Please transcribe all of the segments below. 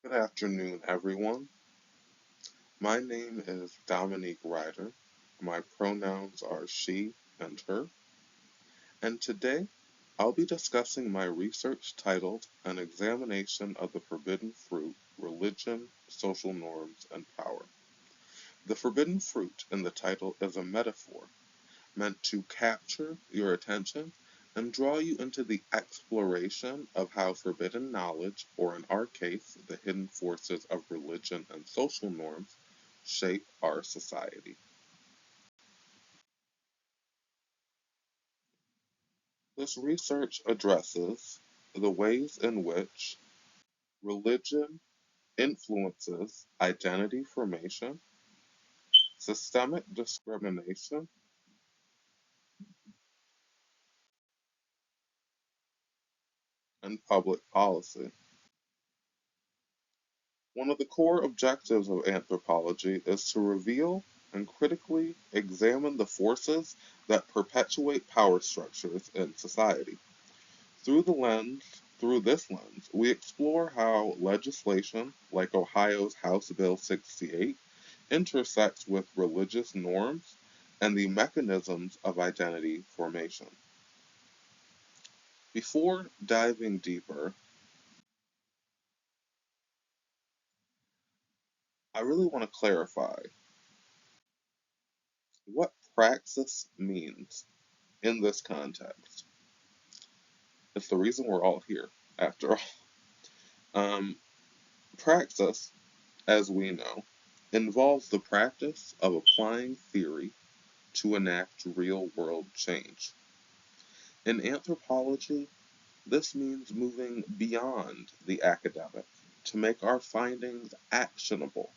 Good afternoon, everyone. My name is Dominique Ryder. My pronouns are she and her, and today I'll be discussing my research titled An Examination of the Forbidden Fruit, Religion, Social Norms, and Power. The forbidden fruit in the title is a metaphor meant to capture your attention and draw you into the exploration of how forbidden knowledge, or in our case, the hidden forces of religion and social norms, shape our society. This research addresses the ways in which religion influences identity formation, systemic discrimination, and public policy. One of the core objectives of anthropology is to reveal and critically examine the forces that perpetuate power structures in society. Through this lens, we explore how legislation, like Ohio's House Bill 68, intersects with religious norms and the mechanisms of identity formation. Before diving deeper, I really want to clarify what praxis means in this context. It's the reason we're all here, after all. Um, Praxis, as we know, involves the practice of applying theory to enact real world change. In anthropology, this means moving beyond the academic to make our findings actionable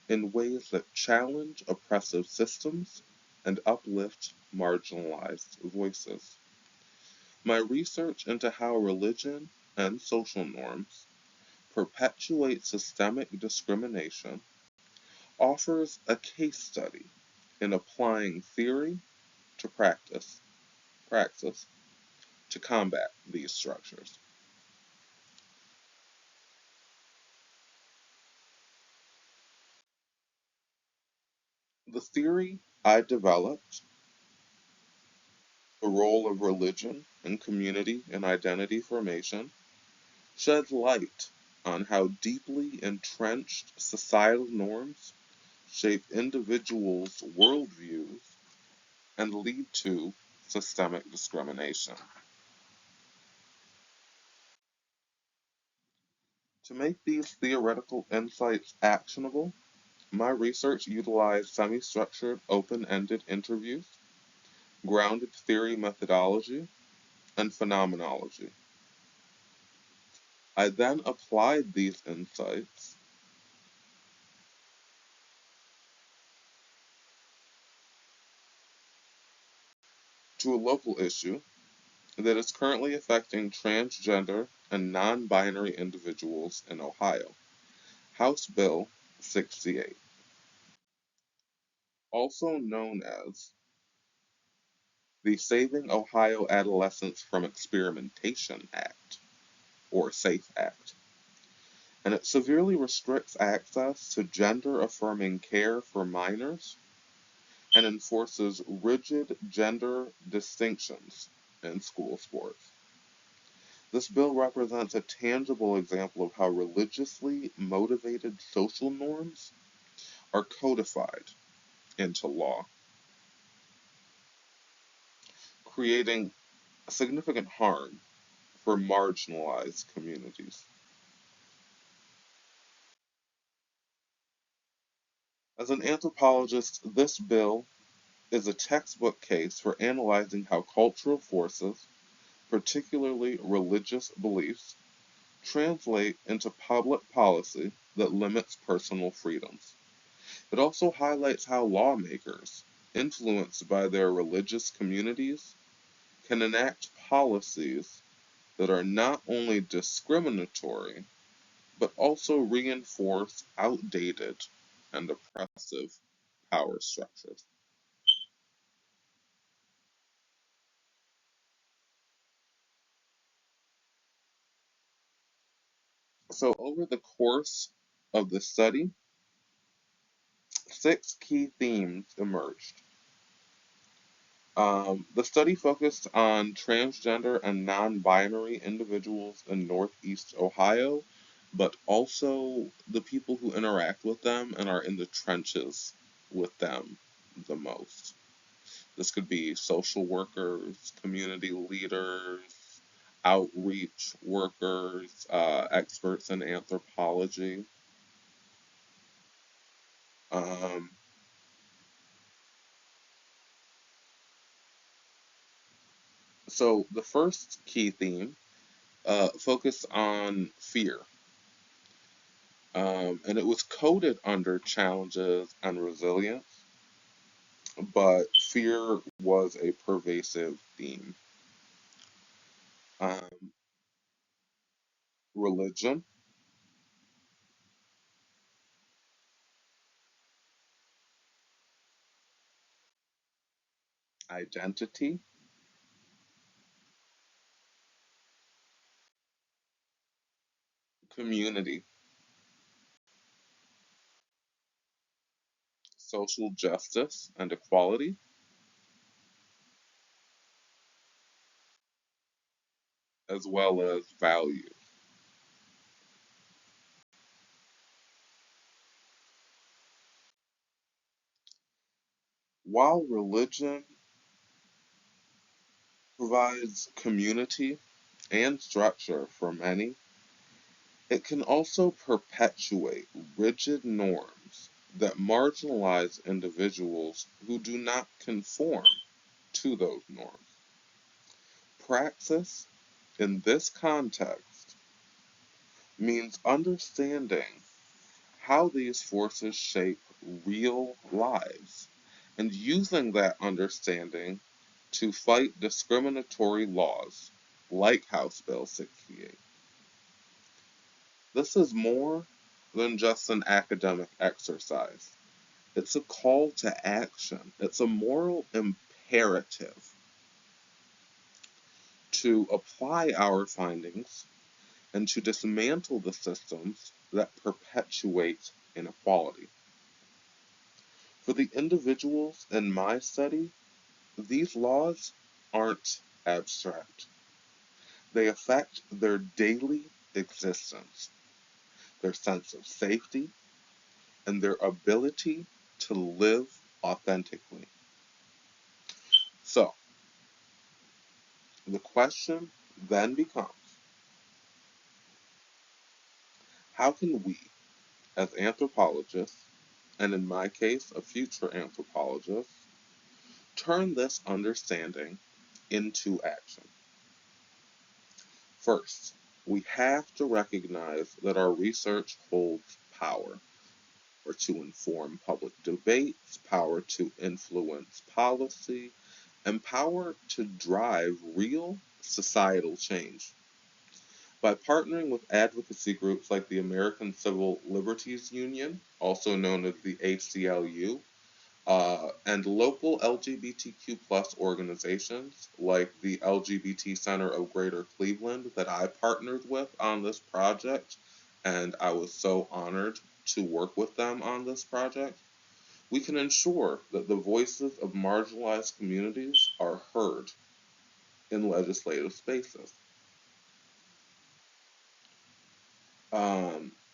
in ways that challenge oppressive systems and uplift marginalized voices. My research into how religion and social norms perpetuate systemic discrimination offers a case study in applying theory to praxis to combat these structures. The theory I developed, the role of religion and community in identity formation, sheds light on how deeply entrenched societal norms shape individuals' worldviews and lead to systemic discrimination. To make these theoretical insights actionable, my research utilized semi structured, open ended interviews, grounded theory methodology, and phenomenology. I then applied these insights to a local issue that is currently affecting transgender and non binary individuals in Ohio, House Bill 68, also known as the Saving Ohio Adolescents from Experimentation Act, or SAFE Act, and it severely restricts access to gender affirming care for minors and enforces rigid gender distinctions in school sports. This bill represents a tangible example of how religiously motivated social norms are codified into law, creating significant harm for marginalized communities. As an anthropologist, this bill is a textbook case for analyzing how cultural forces, particularly religious beliefs, translate into public policy that limits personal freedoms. It also highlights how lawmakers, influenced by their religious communities, can enact policies that are not only discriminatory, but also reinforce outdated and oppressive power structures. So, over the course of the study, six key themes emerged. The study focused on transgender and non binary individuals in Northeast Ohio, but also the people who interact with them and are in the trenches with them the most. This could be social workers, community leaders, outreach workers, experts in anthropology. Um, so the first key theme focused on fear. And it was coded under challenges and resilience, but fear was a pervasive theme. Um, Religion, identity, community, social justice and equality, as well as value. While religion provides community and structure for many, it can also perpetuate rigid norms that marginalize individuals who do not conform to those norms. Praxis, in this context, means understanding how these forces shape real lives and using that understanding to fight discriminatory laws like House Bill 68. This is more than just an academic exercise. It's a call to action. It's a moral imperative to apply our findings and to dismantle the systems that perpetuate inequality. For the individuals in my study, these laws aren't abstract. They affect their daily existence, their sense of safety, and their ability to live authentically. So, the question then becomes, how can we, as anthropologists, and in my case, a future anthropologist, turn this understanding into action? First, we have to recognize that our research holds power to inform public debates, power to influence policy, and power to drive real societal change. By partnering with advocacy groups like the American Civil Liberties Union, also known as the ACLU, and local LGBTQ plus organizations like the LGBT Center of Greater Cleveland that I partnered with on this project, and I was so honored to work with them on this project, we can ensure that the voices of marginalized communities are heard in legislative spaces.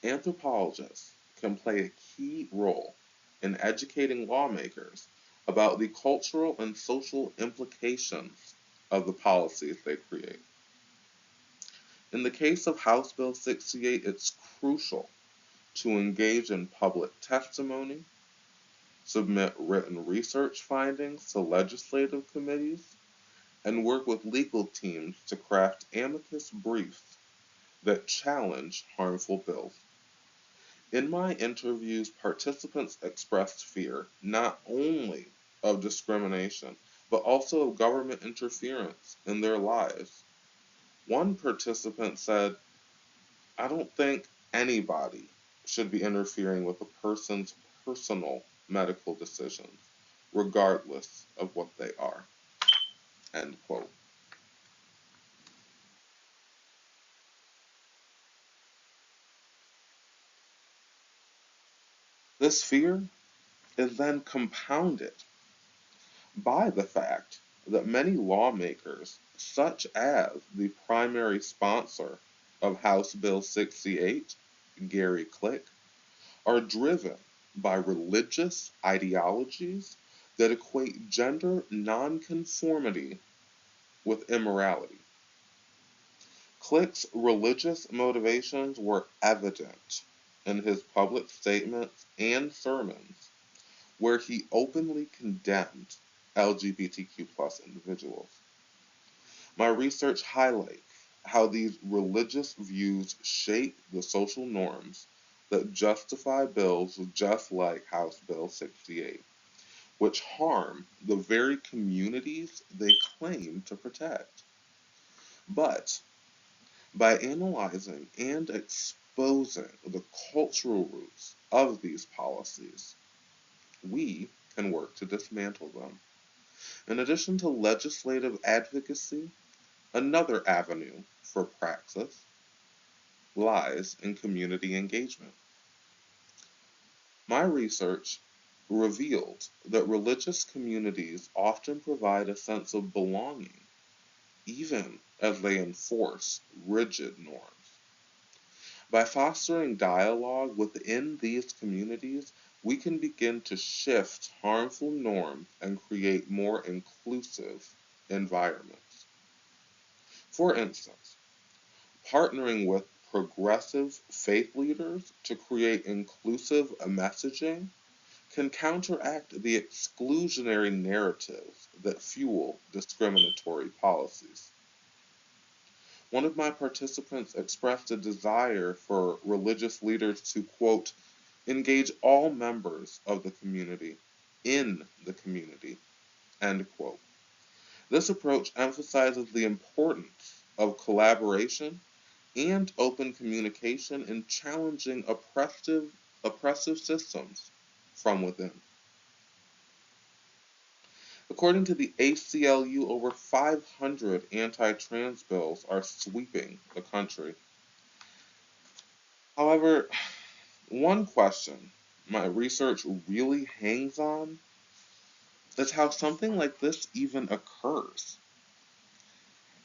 Anthropologists can play a key role in educating lawmakers about the cultural and social implications of the policies they create. In the case of House Bill 68, it's crucial to engage in public testimony, submit written research findings to legislative committees, and work with legal teams to craft amicus briefs that challenge harmful bills. In my interviews, participants expressed fear not only of discrimination, but also of government interference in their lives. One participant said, I don't think anybody should be interfering with a person's personal medical decisions, regardless of what they are. End quote. This fear is then compounded by the fact that many lawmakers, such as the primary sponsor of House Bill 68, Gary Click, are driven by religious ideologies that equate gender nonconformity with immorality. Click's religious motivations were evident in his public statements and sermons, where he openly condemned LGBTQ individuals. My research highlights how these religious views shape the social norms that justify bills just like House Bill 68, which harm the very communities they claim to protect. But by analyzing and exposing the cultural roots of these policies, we can work to dismantle them. In addition to legislative advocacy, another avenue for Praxis lies in community engagement. My research revealed that religious communities often provide a sense of belonging, even as they enforce rigid norms. By fostering dialogue within these communities, we can begin to shift harmful norms and create more inclusive environments. For instance, partnering with progressive faith leaders to create inclusive messaging can counteract the exclusionary narratives that fuel discriminatory policies. One of my participants expressed a desire for religious leaders to, quote, engage all members of the community in the community, end quote. This approach emphasizes the importance of collaboration and open communication in challenging oppressive systems from within. According to the ACLU, over 500 anti-trans bills are sweeping the country. However, one question my research really hangs on is how something like this even occurs.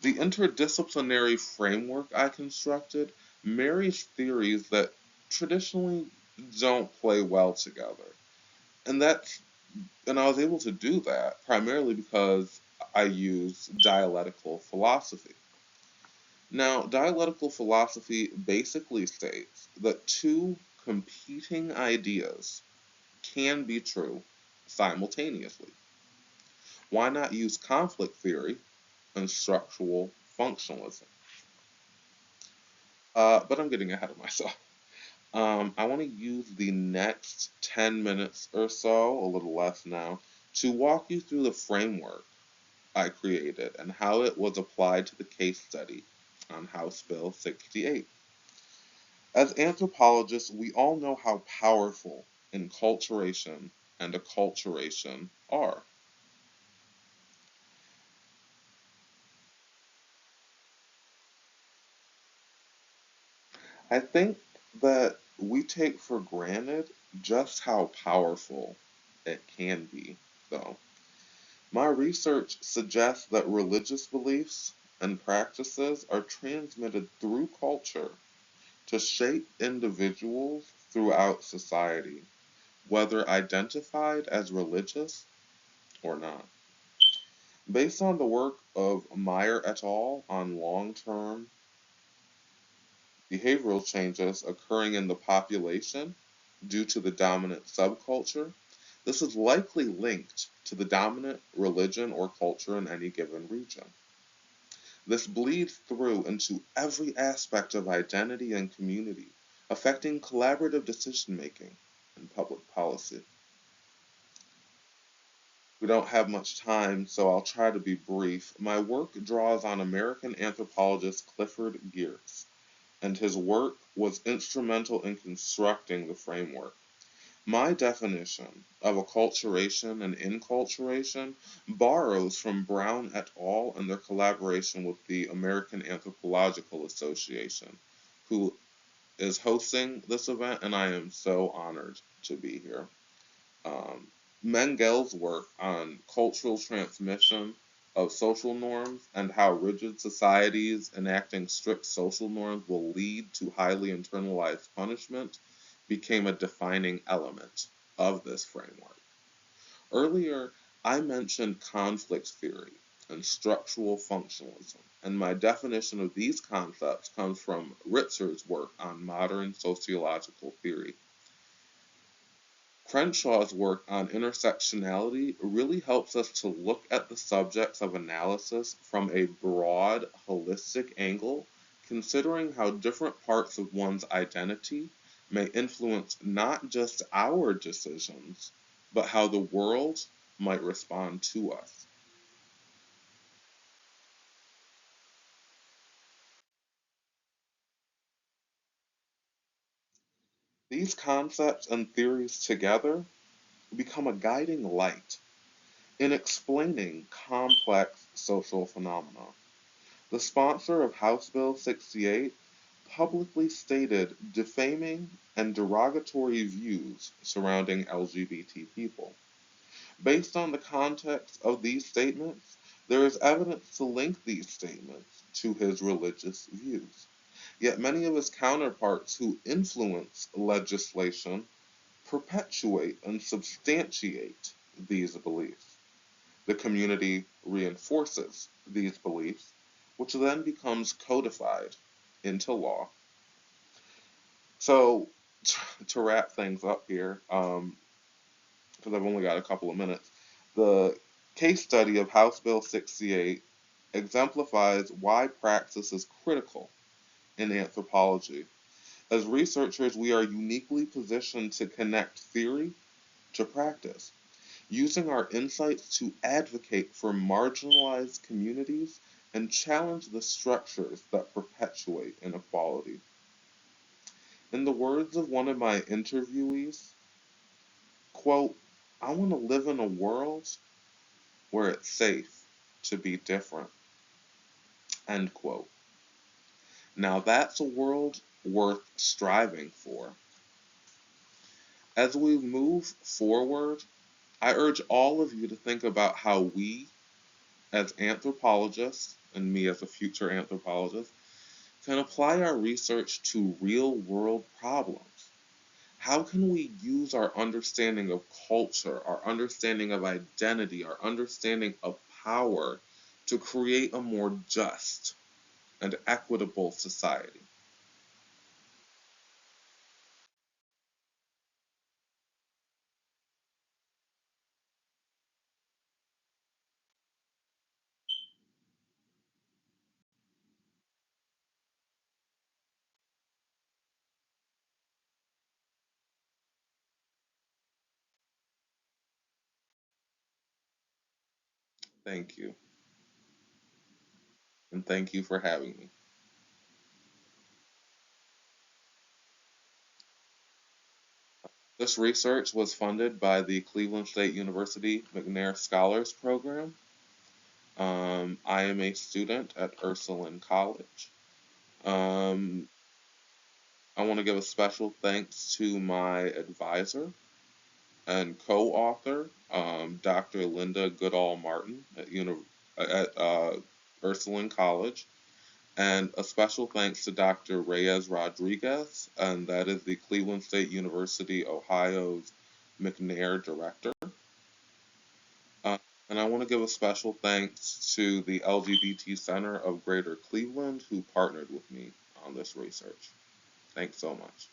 The interdisciplinary framework I constructed marries theories that traditionally don't play well together. And that's and I was able to do that primarily because I use dialectical philosophy. Now, dialectical philosophy basically states that two competing ideas can be true simultaneously. Why not use conflict theory and structural functionalism? But I'm getting ahead of myself. I want to use the next 10 minutes or so, a little less now, to walk you through the framework I created and how it was applied to the case study on House Bill 68. As anthropologists, we all know how powerful enculturation and acculturation are. I think that we take for granted just how powerful it can be, though. My research suggests that religious beliefs and practices are transmitted through culture to shape individuals throughout society, whether identified as religious or not. Based on the work of Meyer et al. On long term behavioral changes occurring in the population due to the dominant subculture, this is likely linked to the dominant religion or culture in any given region. This bleeds through into every aspect of identity and community, affecting collaborative decision making and public policy. We don't have much time, so I'll try to be brief. My work draws on American anthropologist Clifford Geertz, and his work was instrumental in constructing the framework. My definition of acculturation and inculturation borrows from Brown et al. And their collaboration with the American Anthropological Association, who is hosting this event, and I am so honored to be here. Um, Mengel's work on cultural transmission of social norms and how rigid societies enacting strict social norms will lead to highly internalized punishment became a defining element of this framework. Earlier, I mentioned conflict theory and structural functionalism, and my definition of these concepts comes from Ritzer's work on modern sociological theory. Crenshaw's work on intersectionality really helps us to look at the subjects of analysis from a broad, holistic angle, considering how different parts of one's identity may influence not just our decisions, but how the world might respond to us. These concepts and theories together become a guiding light in explaining complex social phenomena. The sponsor of House Bill 68 publicly stated defaming and derogatory views surrounding LGBT people. Based on the context of these statements, there is evidence to link these statements to his religious views. Yet many of his counterparts who influence legislation perpetuate and substantiate these beliefs. The community reinforces these beliefs, which then becomes codified into law. So, to wrap things up here, because I've only got a couple of minutes, the case study of House Bill 68 exemplifies why praxis is critical in anthropology. As researchers, we are uniquely positioned to connect theory to practice, using our insights to advocate for marginalized communities and challenge the structures that perpetuate inequality. In the words of one of my interviewees, quote, I want to live in a world where it's safe to be different, end quote. Now that's a world worth striving for. As we move forward, I urge all of you to think about how we, as anthropologists, and me as a future anthropologist, can apply our research to real world problems. How can we use our understanding of culture, our understanding of identity, our understanding of power to create a more just and equitable society? Thank you. And thank you for having me. This research was funded by the Cleveland State University McNair Scholars Program. I am a student at Ursuline College. Um, I want to give a special thanks to my advisor and co-author, Dr. Linda Goodall Martin at Ursuline College, and a special thanks to Dr. Reyes Rodriguez, and that is the Cleveland State University, Ohio's McNair Director. Uh, and I want to give a special thanks to the LGBT Center of Greater Cleveland who partnered with me on this research. Thanks so much.